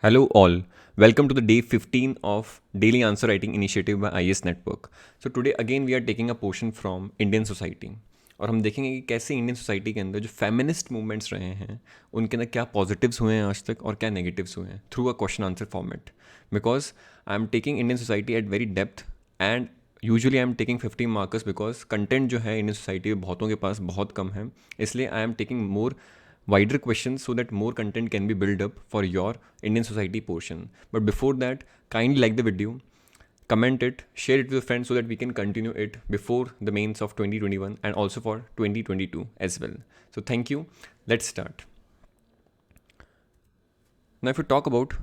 Hello, all. Welcome to the day 15 of Daily Answer Writing Initiative by IS Network. So today again we are taking a portion from Indian society. और हम देखेंगे कि कैसे Indian society के अंदर जो feminist movements रहे हैं उनके अंदर क्या पॉजिटिव्स हुए हैं आज तक और क्या नेगेटिव्स हुए हैं through a question answer format because I am taking Indian society at very depth and usually I am taking 15 markers because content जो है इंडियन सोसाइटी में बहुतों के पास बहुत कम है इसलिए I am taking more wider questions so that more content can be built up for your Indian society portion. But before that, kindly like the video, comment it, share it with your friends so that we can continue it before the mains of 2021 and also for 2022 as well. So thank you. Let's start. Now if we talk about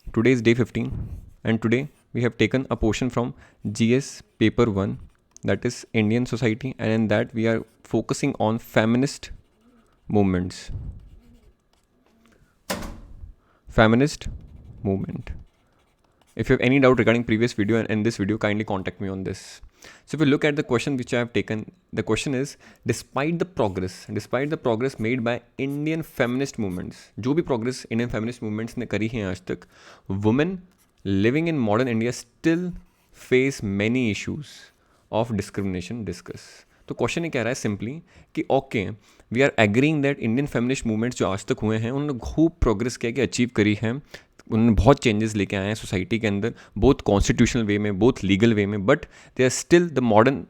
today's day 15 and today we have taken a portion from GS paper 1 that is Indian society and in that we are focusing on feminist movements. Feminist movement. If you have any doubt regarding previous video and this video, kindly contact me on this. So if you look at the question which I have taken, the question is despite the progress made by Indian feminist movements, जो भी progress Indian feminist movements ने करी है आज तक, women living in modern India still face many issues of discrimination discuss. तो question ये कह रहा है सिंपली कि okay we are agreeing that Indian feminist movements जो आज तक हुए हैं उन्होंने खूब प्रोग्रेस किया कि अचीव करी है उन्होंने बहुत चेंजेस लेके आए हैं सोसाइटी के अंदर बोथ कॉन्स्टिट्यूशनल वे में बोथ लीगल वे में but they are still the modern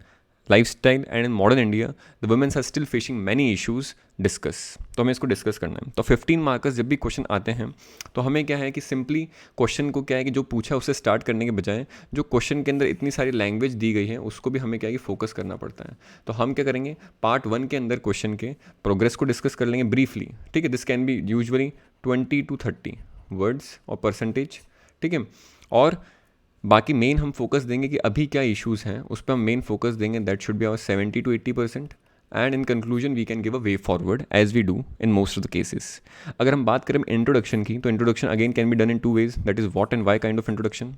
lifestyle and in modern India the womens are still facing many issues discuss तो हमें इसको डिस्कस करना है तो 15 मार्कर्स जब भी क्वेश्चन आते हैं तो हमें क्या है कि सिंपली क्वेश्चन को क्या है कि जो पूछा उससे स्टार्ट करने के बजाय जो क्वेश्चन के अंदर इतनी सारी लैंग्वेज दी गई है उसको भी हमें क्या है कि फोकस करना पड़ता है तो हम क्या करेंगे पार्ट 1 के अंदर क्वेश्चन के प्रोग्रेस को डिस्कस कर लेंगे ब्रीफली ठीक है this can B usually 20 to 30 words और परसेंटेज ठीक है और बाकी मेन हम फोकस देंगे कि अभी क्या इश्यूज़ हैं उस पर हम मेन फोकस देंगे that should be our 70 to 80% and in conclusion we can give a way forward as we do in most of the cases अगर हम बात करें इंट्रोडक्शन की तो introduction again can be done in 2 ways that is what and why kind of introduction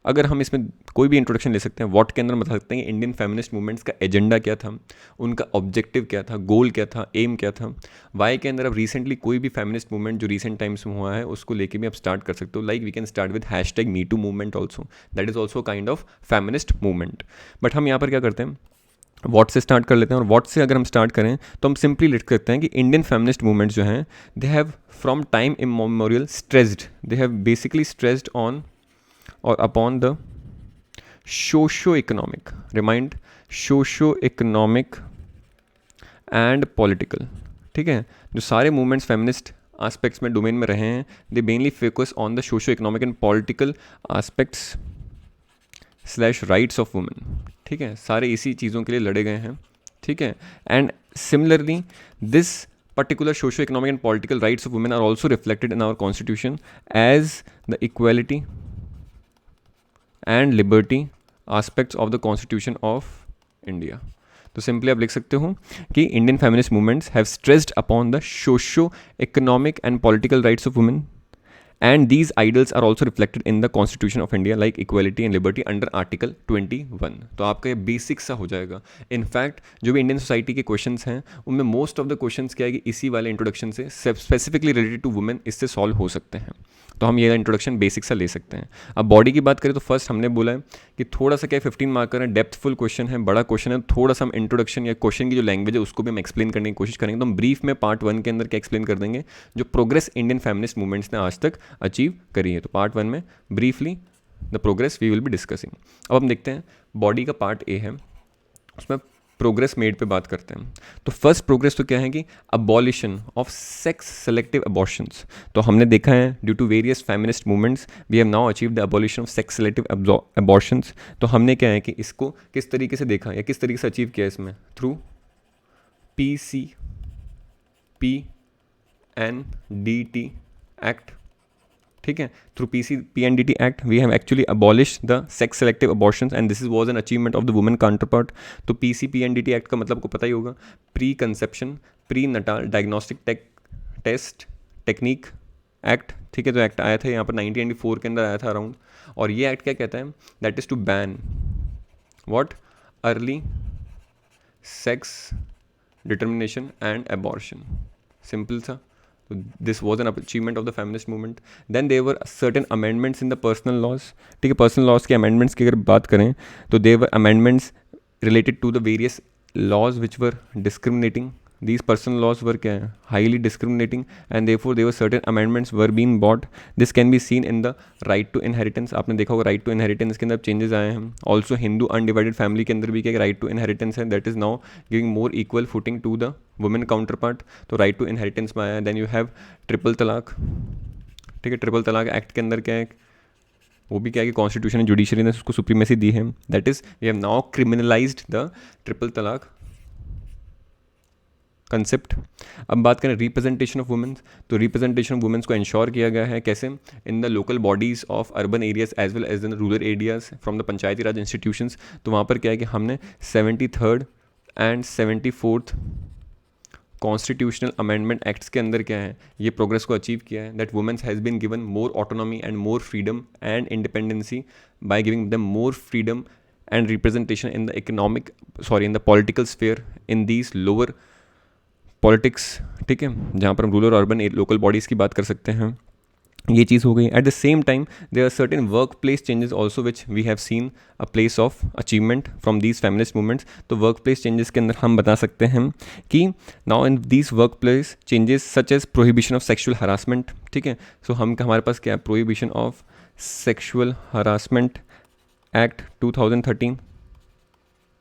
अगर हम इसमें कोई भी इंट्रोडक्शन ले सकते हैं व्हाट के अंदर बता सकते हैं कि इंडियन फेमिनिस्ट मूवमेंट्स का एजेंडा क्या था उनका ऑब्जेक्टिव क्या था गोल क्या था एम क्या था वाई के अंदर अब रिसेंटली कोई भी फेमिनिस्ट मूवमेंट जो रिसेंट टाइम्स में हुआ है उसको लेके भी आप स्टार्ट कर सकते हो like we can start with hashtag me to movement also that is also kind of feminist movement but हम यहाँ पर क्या करते हैं वॉट से स्टार्ट कर लेते हैं और वॉट से अगर हम स्टार्ट करें तो हम सिंपली लिख सकते हैं कि इंडियन फेमिनिस्ट मूवमेंट्स जो हैं they have from time immemorial stressed they have basically stressed on और upon the socio-economic, remind socio-economic and political ठीक है जो सारे मूवमेंट्स फेमिनिस्ट आस्पेक्ट्स में डोमेन में रहे हैं they mainly focus on the socio economic and political aspects slash rights of women ठीक है सारे इसी चीज़ों के लिए लड़े गए हैं ठीक है and similarly this particular socio-economic and political rights of women are also reflected in our constitution as the equality and liberty aspects of the constitution of India. तो सिंपली आप लिख सकते हो कि Indian feminist movements have stressed upon the socio economic and political rights of women and these ideals are also reflected in the constitution of India like equality and liberty under article 21 तो आपका ये basic सा हो जाएगा in fact जो भी Indian society के questions हैं उनमें मोस्ट ऑफ द क्वेश्चंस क्या है कि इसी वाले इंट्रोडक्शन से स्पेसिफिकली रिलेटेड टू वुमेन इससे सॉल्व हो सकते हैं तो हम ये इंट्रोडक्शन बेसिक सा ले सकते हैं अब बॉडी की बात करें तो फर्स्ट हमने बोला है कि थोड़ा सा क्या 15 मार्कर है डेप्थफुल क्वेश्चन है बड़ा क्वेश्चन है थोड़ा सा हम इंट्रोडक्शन या क्वेश्चन की जो लैंग्वेज है उसको भी हम एक्सप्लेन करने की कोशिश करेंगे तो हम ब्रीफ में पार्ट 1 के अंदर क्या एक्सप्लेन कर देंगे जो प्रोग्रेस इंडियन फेमिनिस्ट मूवमेंट्स ने आज तक अचीव करी है तो पार्ट 1 में briefly the progress we will be discussing अब हम देखते हैं बॉडी का पार्ट ए है उसमें प्रोग्रेस मेड पे बात करते हैं तो फर्स्ट प्रोग्रेस तो क्या है कि abolition of sex selective abortions तो हमने देखा है due to various feminist movements we have now achieve the abolition of sex selective abortions तो हमने क्या है कि इसको किस तरीके से देखा या किस तरीके से अचीव किया इसमें थ्रू PCPNDT एक्ट ठीक है through PCPNDT act we have actually abolish the sex selective abortions and this is was an achievement of the women counterpart तो PCPNDT एक्ट का मतलब को पता ही होगा pre conception pre natal diagnostic test technique act ठीक है तो एक्ट आया था यहाँ पर 1994 के अंदर आया था अराउंड और ये एक्ट क्या कहता है that is to ban what early sex determination and abortion simple सा तो this was an achievement of the feminist movement. Then there were certain amendments in the personal laws. ठीक है, पर्सनल लॉज के amendments की अगर बात करें तो there were amendments related to the various laws which were discriminating. These personal laws were highly discriminating, and therefore there were certain amendments were being brought. This can be seen in the right to inheritance. आपने देखा होगा right to inheritance के अंदर changes आए हैं. Also Hindu undivided family के अंदर भी क्या right to inheritance है, that is now giving more equal footing to the women counterpart. तो right to inheritance में आया. Then you have ट्रिपल तलाक. ठीक है, ट्रिपल तलाक एक्ट के अंदर क्या है, वो भी क्या है कि कॉन्स्टिट्यूशन जुडिशरी ने उसको सुप्रीमेसी दी है. That is we have now criminalised the triple तलाक कंसेप्ट. अब बात करें रिप्रेजेंटेशन ऑफ वुमेन्स, तो रिप्रेजेंटेशन ऑफ वुमेन्स को इंश्योर किया गया है कैसे, in the local bodies of urban areas as well as in rural areas from the Panchayati Raj institutions. तो वहाँ पर क्या है कि हमने 73rd and 74th constitutional amendment acts के अंदर क्या है ये प्रोग्रेस को अचीव किया है. That womens has been given more autonomy and more freedom and independency by giving them more freedom and representation in the in the political sphere in these lower politics. ठीक है, जहाँ पर हम rural और urban local bodies की बात कर सकते हैं. ये चीज़ हो गई. At the same time there are certain work place changes also which we have seen a place of achievement from these feminist movements. तो वर्क प्लेस चेंजेस के अंदर हम बता सकते हैं कि now in these work place changes such as prohibition of sexual harassment. ठीक है, सो हमारे पास क्या है, prohibition of sexual harassment act 2013.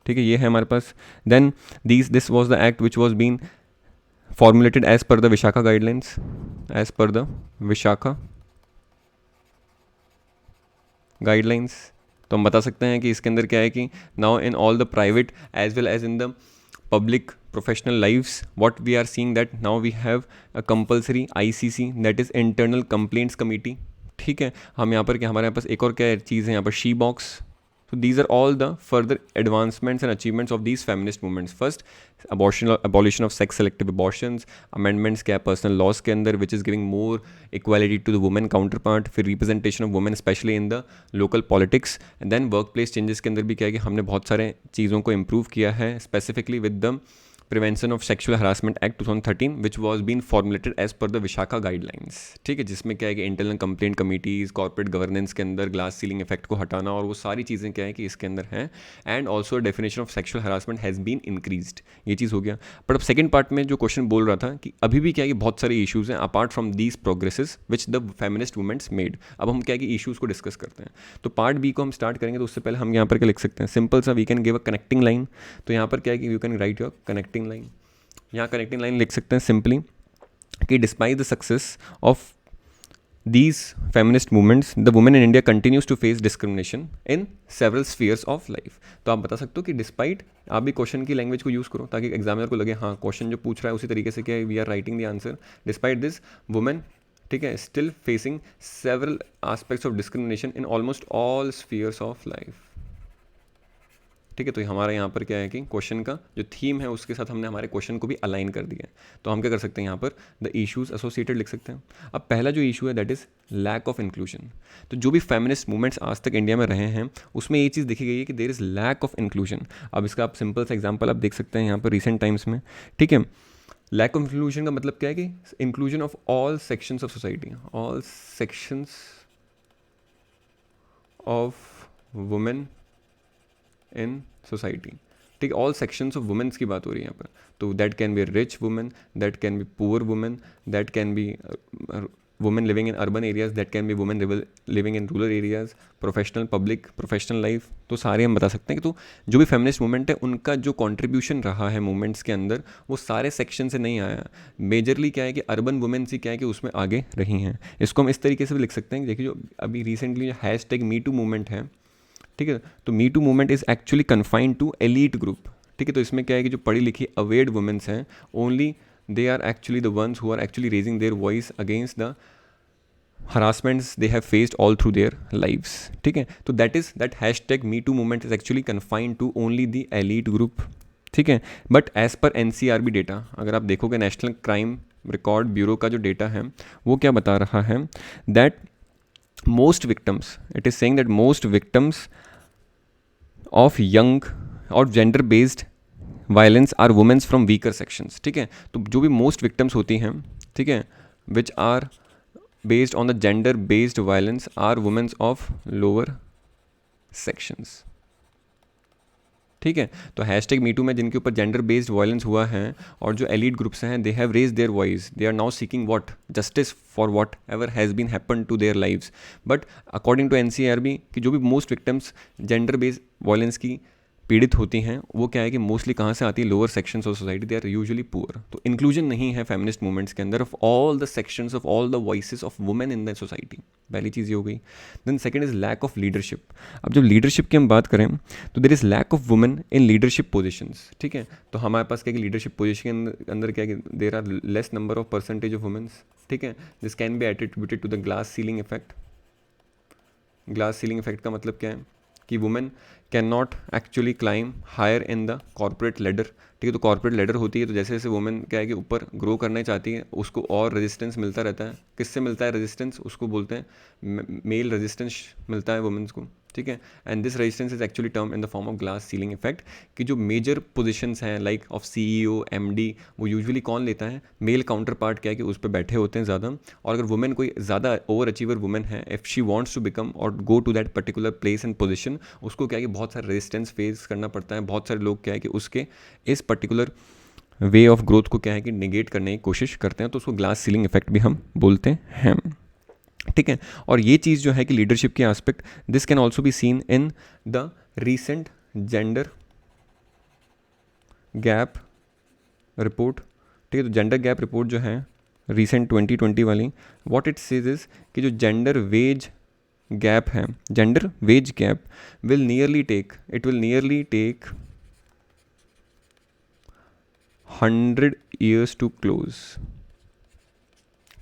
ठीक है, ये है हमारे पास. Then this was the act which was been formulated as per the Vishaka guidelines, as per the Vishaka guidelines. तो हम बता सकते हैं कि इसके अंदर क्या है कि now in all the private as well as in the public professional lives what we are seeing that now we have a compulsory ICC, that is internal complaints committee. ठीक है, हम यहाँ पर क्या, हमारे पास एक और क्या चीज़ है यहाँ पर, she box. So these are all the further advancements and achievements of these feminist movements. First, abolition of sex selective abortions, amendments क्या personal laws के अंदर which is giving more equality to the women counterpart, फिर representation of women especially in the local politics, and then workplace changes के अंदर भी क्या है कि हमने बहुत सारे चीज़ों को improve किया है specifically with the prevention of sexual harassment act 2013 which was been formulated as per the Vishakha guidelines. ठीक है, जिसमें क्या है कि internal complaint committees, corporate governance के अंदर ग्लास सीलिंग इफेक्ट को हटाना और वो सारी चीज़ें क्या है कि इसके अंदर हैं. And also definition of sexual harassment has been increased. ये चीज़ हो गया. बट अब सेकंड पार्ट में जो क्वेश्चन बोल रहा था कि अभी भी क्या है कि बहुत सारे इशूज़ हैं apart from these progresses which the feminist movements made. अब हम क्या है कि इशूज़ को डिस्कस करते हैं. तो पार्ट बी को हम स्टार्ट करेंगे, तो उससे पहले हम यहाँ पर क्या लिख सकते हैं, सिंपल सा we can give a connecting line. तो यहाँ पर क्या है कि you can write your connecting line. यहाँ कनेक्टिंग लाइन लिख सकते हैं सिंपली कि despite the success of these feminist movements the women in India continues to face discrimination in several spheres of life. तो आप बता सकते हो कि डिस्पाइट, आप भी क्वेश्चन की लैंग्वेज को यूज़ करो ताकि एग्जामिनर को लगे हाँ क्वेश्चन जो पूछ रहा है उसी तरीके से क्या we are writing the answer. Despite this women, ठीक है, still facing several aspects of discrimination in almost all spheres of life. ठीक है, तो हमारा यहाँ पर क्या है कि क्वेश्चन का जो थीम है उसके साथ हमने हमारे क्वेश्चन को भी अलाइन कर दिया है. तो हम क्या कर सकते हैं, यहाँ पर द इश्यूज एसोसिएटेड लिख सकते हैं. अब पहला जो इशू है that is lack of inclusion. तो जो भी फेमिनिस्ट मूवमेंट्स आज तक इंडिया में रहे हैं उसमें ये चीज़ देखी गई है कि there is lack of inclusion. अब इसका आप सिंपल सा एग्जाम्पल आप देख सकते हैं यहाँ पर रिसेंट टाइम्स में. ठीक है, लैक ऑफ इंक्लूजन का मतलब क्या है कि inclusion of all sections of society, all sections of women in society. ठीक है, ऑल सेक्शंस ऑफ वुमेन्स की बात हो रही है यहाँ पर. तो that can be rich women, that can be poor women, that can be women living in urban areas, that can be women living in rural areas, professional public professional life. तो सारे हम बता सकते हैं कि तो जो भी फेमिनिस्ट मूवमेंट है उनका जो कंट्रीब्यूशन रहा है मूवमेंट्स के अंदर वो सारे सेक्शन से नहीं आया. मेजरली क्या है कि अर्बन वुमेन्स ही क्या है कि उसमें आगे रही हैं. इसको हम इस तरीके से भी लिख सकते हैं कि देखिए जो अभी रिसेंटली जो हैशटैग मी टू मूवमेंट है, ठीक है, तो Me to movement is actually confined to elite group. ठीक है, तो इसमें क्या है कि जो पढ़ी लिखी अवेयर्ड वुमेन्स हैं only they are actually the ones who are actually raising their voice against the harassments they have faced all through their lives. ठीक है, तो that hashtag me too movement is actually confined to only the elite group. ठीक है, but as per NCRB data अगर आप देखोगे national crime record bureau का जो डेटा है वो क्या बता रहा है that most victims, it is saying that most victims of young और gender based violence are womens from weaker sections. ठीक है, तो जो भी मोस्ट विक्टिम्स होती हैं, ठीक है, which are based on the gender based violence are women of lower sections. ठीक है, तो हैशटैग मीटू में जिनके ऊपर जेंडर बेस्ड वायलेंस हुआ है और जो एलिट ग्रुप्स हैं, they have raise their voice, they are now seeking what justice for what ever has been happen to their lives. But according to NCRB कि जो भी most victims gender based violence की पीड़ित होती हैं, वो क्या है कि मोस्टली कहाँ से आती है, lower sections of society, they are usually poor. तो इंक्लूजन नहीं है फेमिनिस्ट मूवमेंट्स के अंदर of all the sections of all the voices of women in the society. पहली चीज़ ये हो गई. Then second is lack of leadership. अब जब लीडरशिप की हम बात करें तो there is lack of women in leadership positions. ठीक है, तो हमारे पास क्या कि लीडरशिप पोजिशन के अंदर क्या है कि there are less number of percentage of womens. ठीक है, this can be attributed to the glass ceiling effect. Glass ceiling effect का मतलब क्या है कि women can not actually climb higher in the corporate ladder. ठीक है, तो कॉर्पोरेट लेडर होती है, तो जैसे जैसे वुमेन क्या है कि ऊपर ग्रो करना चाहती है, उसको और रेजिस्टेंस मिलता रहता है. किससे मिलता है रेजिस्टेंस? उसको बोलते हैं मेल रेजिस्टेंस मिलता है वुमेन्स को. ठीक है, and this resistance is actually term in the form of glass ceiling effect. कि जो मेजर पोजिशंस हैं लाइक ऑफ CEO, MD, वो यूजुअली कौन लेता है? मेल काउंटर पार्ट क्या है कि उस पर बैठे होते हैं ज़्यादा. और अगर वुमेन कोई ज़्यादा ओवर अचीवर वुमेन है, if she wants to become और go to that particular place and position, उसको क्या है कि बहुत सारे रेजिस्टेंस फेस करना पड़ता है. बहुत सारे लोग क्या है कि उसके इस पर्टिकुलर वे ऑफ ग्रोथ को क्या है कि निगेट करने की कोशिश करते हैं, तो उसको ग्लास सीलिंग इफेक्ट भी हम बोलते हैं. ठीक है, और ये चीज़ जो है कि लीडरशिप के aspect, this can also be seen in the recent gender gap report. ठीक है, तो जेंडर गैप रिपोर्ट जो है रीसेंट 2020 वाली, व्हाट इट सेज इज कि जो जेंडर वेज गैप है, gender wage gap will nearly take 100 years to close.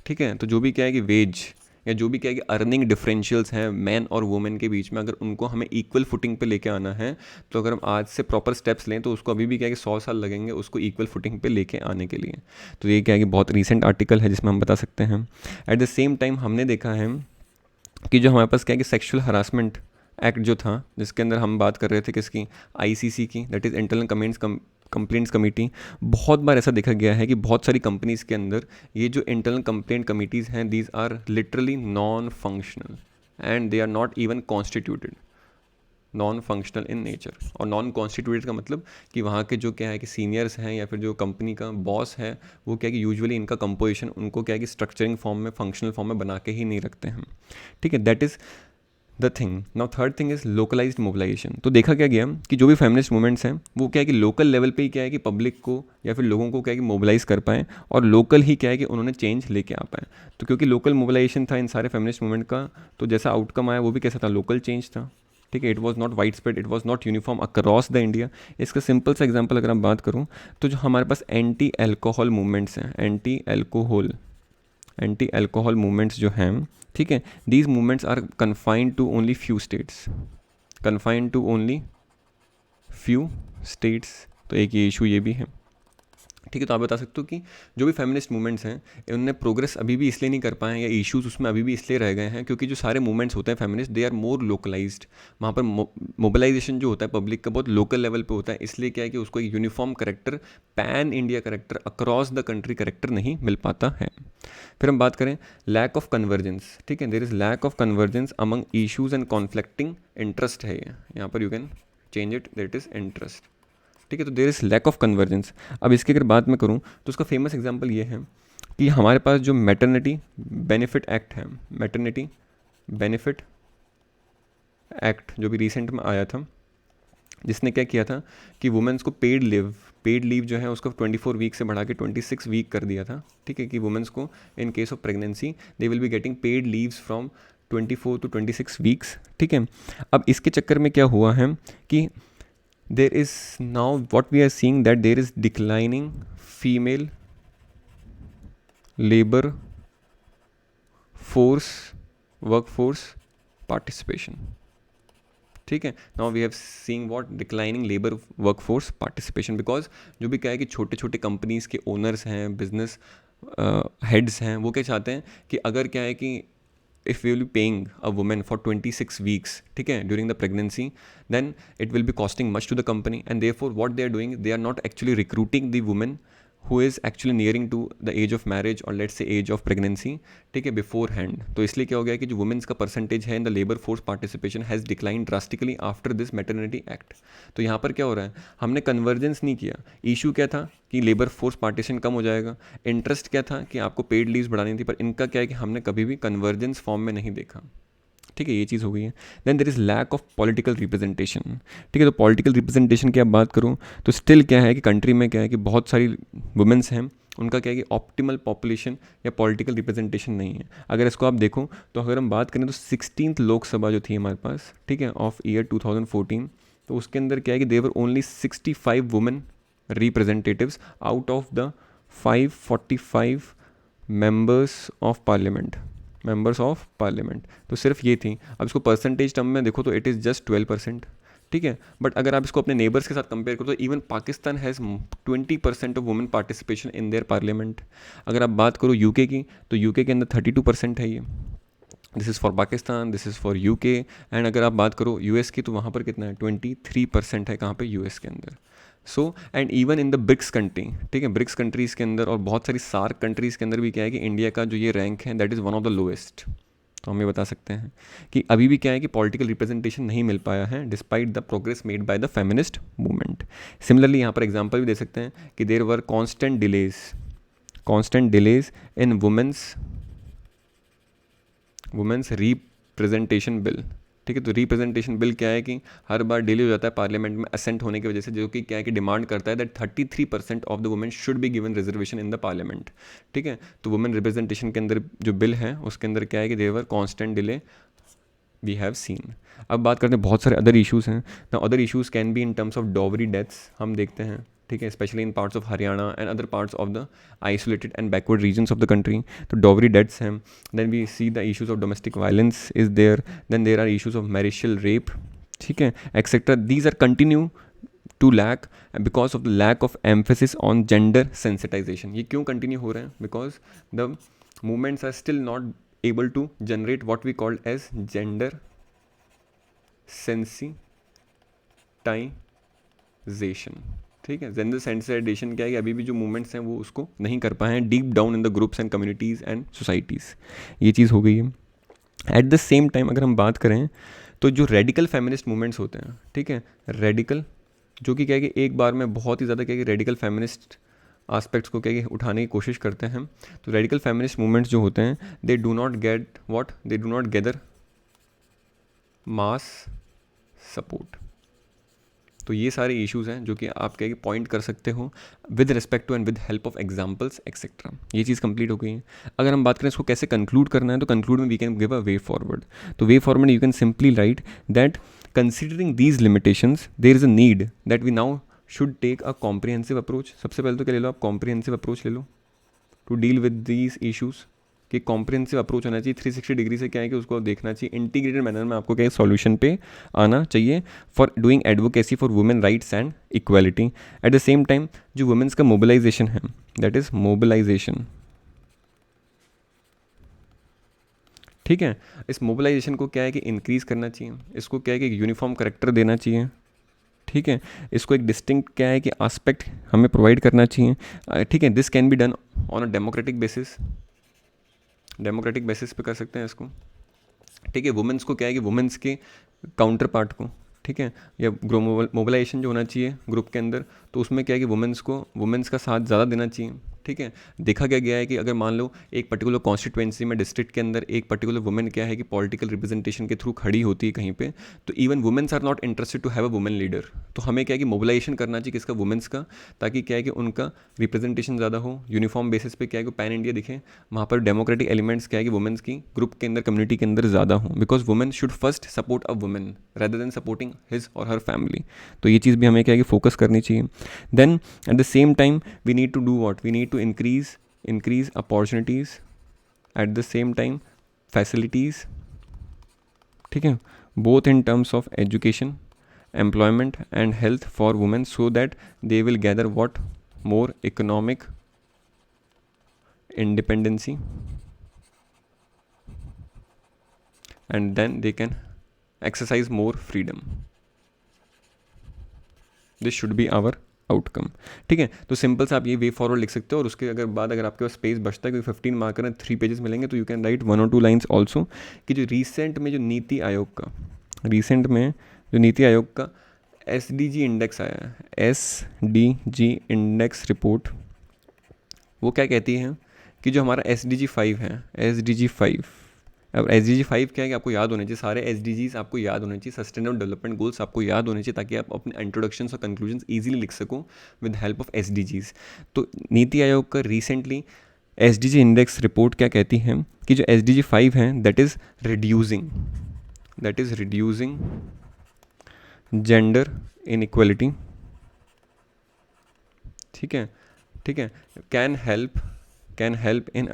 ठीक है, तो जो भी क्या है कि वेज या जो भी क्या है कि अर्निंग डिफरेंशियल्स हैं मैन और वुमेन के बीच में, अगर उनको हमें इक्वल फुटिंग पे लेके आना है, तो अगर हम आज से प्रॉपर स्टेप्स लें तो उसको अभी भी क्या है कि 100 साल लगेंगे उसको इक्वल फुटिंग पे लेके आने के लिए. तो ये क्या है कि बहुत रीसेंट आर्टिकल है जिसमें हम बता सकते हैं. एट द सेम टाइम हमने देखा है कि जो हमारे पास क्या है कि सेक्शुअल हरासमेंट एक्ट जो था, जिसके अंदर हम बात कर रहे थे किसकी, ICC की, that is internal complaints committee. बहुत बार ऐसा देखा गया है कि बहुत सारी कंपनीज़ के अंदर ये जो इंटरनल कंप्लेंट कमेटीज़ हैं, these are literally non functional and they are not even constituted. Non functional in nature. और नॉन कॉन्स्टिट्यूटेड का मतलब कि वहाँ के जो क्या है कि सीनियर्स हैं या फिर जो कंपनी का बॉस है, वो क्या है कि यूजुअली इनका कंपोजिशन उनको क्या है कि स्ट्रक्चरिंग फॉर्म में, फंक्शनल फॉर्म में बना के ही नहीं रखते हैं. ठीक है, that is the thing. Now third thing is localized mobilization. तो देखा क्या गया कि जो भी फेमिनिस्ट मूवमेंट्स हैं वो क्या है कि लोकल लेवल पे ही क्या है कि पब्लिक को या फिर लोगों को क्या है कि मोबिलाइज कर पाएँ और लोकल ही क्या है कि उन्होंने चेंज लेके आ पाए. तो क्योंकि लोकल मोबिलाइजेशन था इन सारे फेमिनिस्ट मूवमेंट का, तो जैसा आउटकम आया वो भी कैसा था, लोकल चेंज था. ठीक है, it was not widespread, it was not uniform across the India. इसका सिंपल सा एग्जाम्पल अगर मैं बात करूँ तो जो हमारे पास एंटी अल्कोहल मूवमेंट्स हैं, एंटी अल्कोहल मूवमेंट्स जो हैं, ठीक है, these movements are confined to only few states. तो एक ये इशू ये भी है. ठीक है, तो आप बता सकते हो कि जो भी फेमिनिस्ट मूवमेंट्स हैं उनने प्रोग्रेस अभी भी इसलिए नहीं कर पाए या इश्यूज उसमें अभी भी इसलिए रह गए हैं क्योंकि जो सारे मूवमेंट्स होते हैं feminist, they are more localized. वहाँ पर मोबिलाइजेशन जो होता है पब्लिक का बहुत लोकल लेवल पे होता है, इसलिए क्या है कि उसको एक uniform character, pan India character, across the country character नहीं मिल पाता है. फिर हम बात करें लैक ऑफ कन्वर्जेंस. ठीक है, there is lack of convergence among issues and conflicting interest है. ये यहाँ पर you can change it, that is interest. ठीक है, तो there is lack of convergence. अब इसकी अगर बात मैं करूँ तो उसका फेमस एग्जांपल ये है कि हमारे पास जो मैटरनिटी बेनिफिट एक्ट है, मैटरनिटी बेनिफिट एक्ट जो भी रिसेंट में आया था, जिसने क्या किया था कि वुमेन्स को पेड लीव जो है उसको 24 वीक से बढ़ा के 26 वीक कर दिया था. ठीक है, कि वुमेन्स को in case of pregnancy they will be getting paid leaves from 24 to 26 weeks. ठीक है, अब इसके चक्कर में क्या हुआ है कि there is now what we are seeing that there is declining female labor force workforce participation. ठीक है, now we have seen what declining labor workforce participation because जो भी क्या है कि छोटे छोटे कंपनीज के ओनर्स हैं, बिजनेस हेड्स हैं, वो क्या चाहते हैं कि अगर क्या है कि if we will be paying a woman for 26 weeks, ठीक है, during the pregnancy, then it will be costing much to the company and therefore what they are doing, they are not actually recruiting the women who is actually nearing to the age of marriage और let's say age of pregnancy, ठीक है, before hand. तो इसलिए क्या हो गया कि जो वुमेंस का परसेंटेज है in the labour force participation has decline drastically after this maternity act. तो यहाँ पर क्या हो रहा है, हमने कन्वर्जेंस नहीं किया। इशू क्या था कि लेबर फोर्स पार्टीशन कम हो जाएगा, इंटरेस्ट क्या था कि आपको पेड लीव्स बढ़ानी थी, पर इनका क्या है कि हमने कभी भी कन्वर्जेंस फॉर्म में नहीं देखा, ठीक है, ये चीज़ हो गई है। Then there is lack of political representation, ठीक है। तो पॉलिटिकल रिप्रेजेंटेशन की अब बात करूँ तो स्टिल क्या है कि कंट्री में क्या है कि बहुत सारी वुमेंस हैं, उनका क्या है कि ऑप्टिमल पॉपुलेशन या पॉलिटिकल रिप्रेजेंटेशन नहीं है। अगर इसको आप देखो तो अगर हम बात करें तो 16th लोकसभा जो थी हमारे पास, ठीक है, ऑफ ईयर 2014, तो उसके अंदर क्या है कि there only 65 women representatives out of the 545 members of parliament. तो सिर्फ ये थी। अब इसको परसेंटेज टर्म में देखो तो इट इज़ जस्ट 12%, ठीक है। बट अगर आप इसको अपने नेबर्स के साथ कंपेयर करो तो even Pakistan has 20% of women participation in their parliament. अगर आप बात करो यूके की तो यूके के अंदर 32% है ये। This is for Pakistan, this is for UK. And अगर आप बात करो यूएस की तो वहाँ पर कितना है, 23% है। कहाँ पे, यूएस के अंदर। So and even in the BRICS country, ठीक है, ब्रिक्स कंट्रीज़ के अंदर और बहुत सारी सार्क कंट्रीज़ के अंदर भी क्या है कि इंडिया का जो ये रैंक है that is one of the lowest. तो हम ये बता सकते हैं कि अभी भी क्या है कि पॉलिटिकल रिप्रेजेंटेशन नहीं मिल पाया है despite the progress made by the feminist movement. Similarly यहाँ पर एग्जांपल भी दे सकते हैं कि there were constant delays in women's representation bill, ठीक है। तो रिप्रेजेंटेशन बिल क्या है कि हर बार डिले हो जाता है पार्लियामेंट में असेंट होने की वजह से, जो कि क्या है कि डिमांड करता है that 33% of the women should be given reservation in the parliament, ठीक है। तो वुमेन रिप्रेजेंटेशन के अंदर जो बिल है उसके अंदर क्या है कि there constant delay we have seen. अब बात करते हैं बहुत सारे अदर इशूज़ हैं। The other issues can be in terms of dowry deaths, हम देखते हैं, ठीक है, specially in parts of Haryana and other parts of the isolated and backward regions of the country. तो डॉवरी डेथ्स हैं। Then we see the issues of domestic violence is there. Then there are issues of मैरिशल rape, ठीक है, etcetera. These are continue to lack because of the lack of emphasis on gender sensitization. ये क्यों continue हो रहे हैं, because the movements are still not able to generate what we call as gender sensitization, ठीक है। Gender sensitisation क्या है कि अभी भी जो मूवमेंट्स हैं वो उसको नहीं कर पाए हैं deep down in the groups and communities and societies, ये चीज़ हो गई है। एट द सेम टाइम अगर हम बात करें तो जो रेडिकल फेमिनिस्ट मूवमेंट्स होते हैं, ठीक है, रेडिकल जो कि क्या है कि एक बार में बहुत ही ज़्यादा क्या है कि रेडिकल फेमिनिस्ट आस्पेक्ट्स को क्या है कि उठाने की कोशिश करते हैं। तो रेडिकल फेमिनिस्ट मूवमेंट्स जो होते हैं they do not gather mass support. तो ये सारे इश्यूज़ हैं जो कि आप क्या पॉइंट कर सकते हो with respect to and with help of examples etcetera. ये चीज़ कंप्लीट हो गई है। अगर हम बात करें इसको कैसे कंक्लूड करना है तो कंक्लूड में we can give a way forward. तो way forward you can simply write that considering these limitations there is a need that we now should take a comprehensive approach. सबसे पहले तो क्या ले लो आप, कॉम्प्रिहेंसिव अप्रोच ले लो to deal with these issues. कि कॉम्प्रिहेंसिव अप्रोच होना चाहिए, 360 डिग्री से क्या है कि उसको देखना चाहिए, इंटीग्रेटेड मैनर में आपको क्या है सॉल्यूशन पे आना चाहिए for doing advocacy for women rights and equality. Eight the same time जो वुमेन्स का मोबिलाइजेशन है दैट इज़ मोबिलाइजेशन, ठीक है, इस मोबिलाइजेशन को क्या है कि इंक्रीज़ करना चाहिए, इसको क्या है कि यूनिफॉर्म करेक्टर देना चाहिए, ठीक है, इसको एक डिस्टिंक्ट क्या है कि आस्पेक्ट हमें प्रोवाइड करना चाहिए, ठीक है। This can be done on a democratic basis पे कर सकते हैं इसको, ठीक है। वुमेंस को क्या है कि वुमेंस के काउंटर पार्ट को, ठीक है, या मोबिलाइजेशन जो होना चाहिए ग्रुप के अंदर, तो उसमें क्या है कि वुमेंस का साथ ज़्यादा देना चाहिए, ठीक है। देखा क्या गया है कि अगर मान लो एक पर्टिकुलर कॉन्स्टिट्यूएंसी में डिस्ट्रिक्ट के अंदर एक पर्टिकुलर वुमेन क्या है कि पॉलिटिकल रिप्रेजेंटेशन के थ्रू खड़ी होती है कहीं पे, तो even womens are not interested to have a women leader. तो हमें क्या है कि मोबिलाइजेशन करना चाहिए किसका, वुमेंस का, ताकि क्या है कि उनका रिप्रेजेंटेशन ज़्यादा हो, यूनिफॉर्म बेसिस पे क्या है कि पैन इंडिया दिखे, वहाँ पर डेमोक्रेटिक एलिमेंट्स क्या है कि वुमेंस की ग्रुप के अंदर कम्युनिटी के अंदर ज़्यादा हो, because women should first support a women rather than supporting his और हर फैमिली। तो ये चीज़ भी हमें क्या है कि फोकस करनी चाहिए। Then at the same time we need to do what, we need to increase opportunities, at the same time facilities, ठीक है, both in terms of education, employment and health for women so that they will gather what more economic independency and then they can exercise more freedom. This should be our outcome. ठीक है, तो simple से आप ये way forward लिख सकते हो, और उसके अगर आपके पास स्पेस बचता है, क्योंकि 15 मार्कर हैं, 3 पेजेस मिलेंगे, तो यू कैन राइट 1 और 2 लाइन्स ऑल्सो कि जो रिसेंट में जो नीति आयोग का SDG इंडेक्स आया है, SDG इंडेक्स रिपोर्ट, वो क्या कहती है कि जो हमारा SDG 5 है, SDG 5, अब SDG 5 क्या है कि आपको याद होने चाहिए, सारे SDGs आपको याद होने चाहिए, सस्टेनेबल डेवलपमेंट गोल्स आपको याद होने चाहिए, ताकि आप अपने इंट्रोडक्शन और कंक्लूजन्स ईजिली लिख सको विद हेल्प ऑफ SDGs। तो नीति आयोग का रिसेंटली SDG इंडेक्स रिपोर्ट क्या कहती है कि जो SDG 5 है that is reducing gender inequality. ठीक है, can help in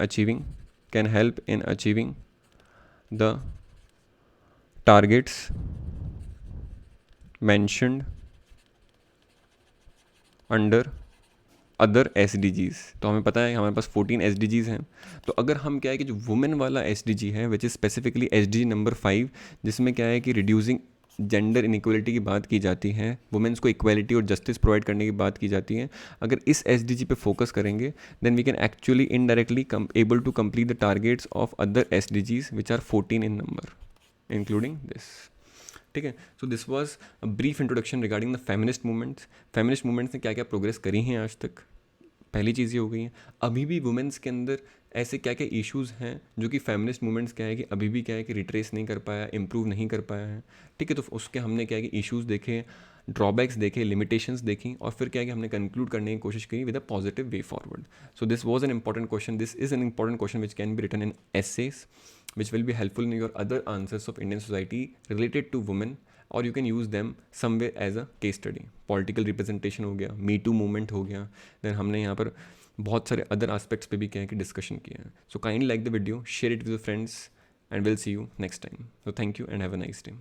achieving the targets mentioned under other SDGs। तो हमें पता है हमारे पास 14 SDGs हैं, तो अगर हम क्या है कि जो वुमेन वाला SDG है which is specifically SDG number 5, जिसमें क्या है कि रिड्यूसिंग जेंडर इनइक्वलिटी की बात की जाती है, वुमेन्स को इक्वालिटी और जस्टिस प्रोवाइड करने की बात की जाती है, अगर इस SDG पे फोकस करेंगे then we can actually indirectly able to complete the targets of other SDGs which are 14 in number including this. ठीक है, so this was a brief introduction regarding the feminist movements ने क्या क्या progress करी हैं आज तक। पहली चीज़ ये हो गई है, अभी भी वुमेंस के अंदर ऐसे क्या क्या इश्यूज़ हैं जो कि फेमिनिस्ट मूवमेंट्स क्या है कि अभी भी क्या है कि रिट्रेस नहीं कर पाया, इम्प्रूव नहीं कर पाया है। ठीक है, तो उसके हमने क्या है कि इश्यूज़ देखे, ड्रॉबैक्स देखे, लिमिटेशंस देखी, और फिर क्या है कि हमने कंक्लूड करने की कोशिश की with a positive way forward. So this was an important question, this is an important question which can be written in essays which will be helpful in your other answers of Indian society related to women, और you can use them somewhere as a case study. Political representation हो गया, मी to movement हो गया, then हमने यहाँ पर बहुत सारे अदर एस्पेक्ट्स पे भी क्या है कि डिस्कशन किया है। So kindly like the video, share it with friends, and will see you next time. So thank you and have a nice day.